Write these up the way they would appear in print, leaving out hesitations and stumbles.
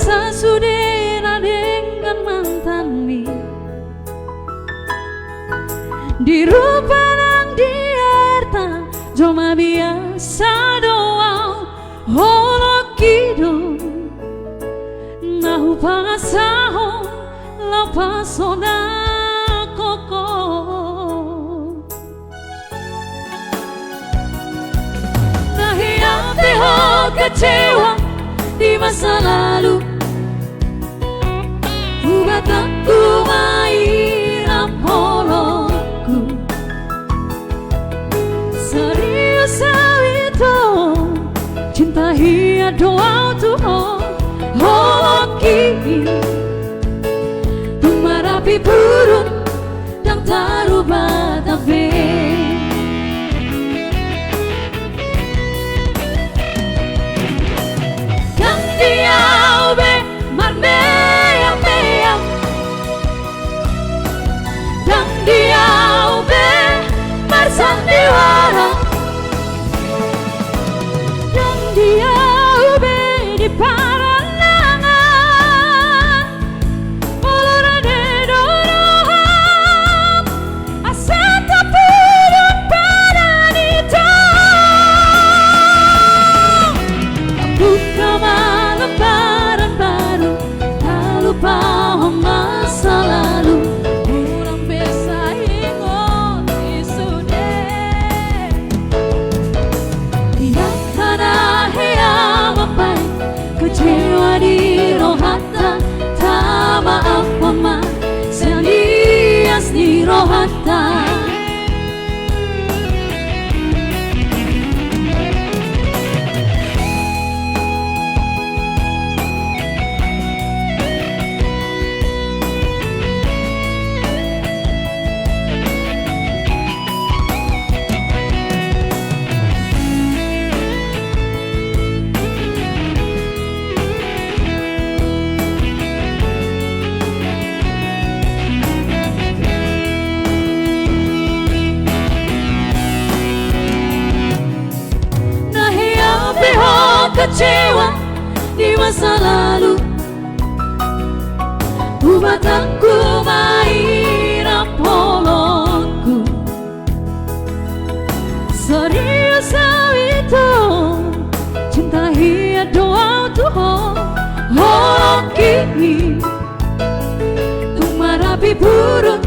masa sudena dengan mantani di rupa nang dierta cuma biasa doang holo kido nahu pasahon la pasona koko nahi ate ho kecewa di masa lalu buat aku mainan polokku serius itu cinta hia doa Tuhan hoki tumarapi burung dan taruh batabe sandiwara dan dia ube di parangan olora de doroham asata pudut padanita buka malam lembaran baru tak lupa masa lalu kecewa di rohata tak maaf mama selias di rohata kecewa di masa lalu buat aku mainan polokku serius itu cinta hia doa Tuhan hoki tumarapi burung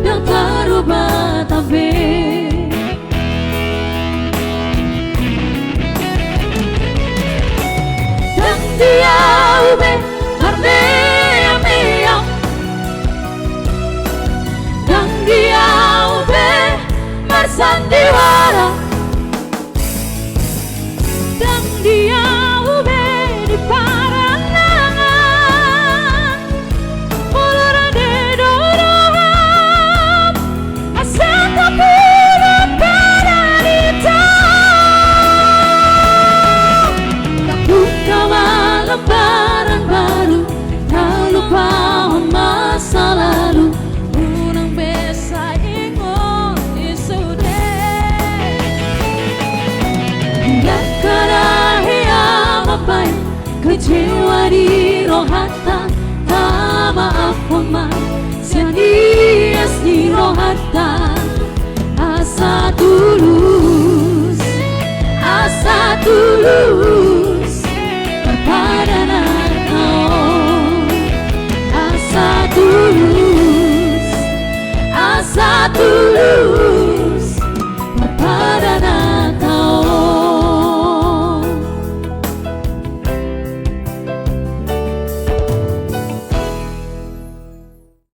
dan taruh batabe dia ube mardea mea dan dia ube marsandiwara dan dia ube di parangan olora de doroham asata pudut padanita buka lembaran baru tak lupa masa lalu unang besa ingon isude hingga karahia mapai kecewa di rohata tak maaf mama selias di rohata asa tulus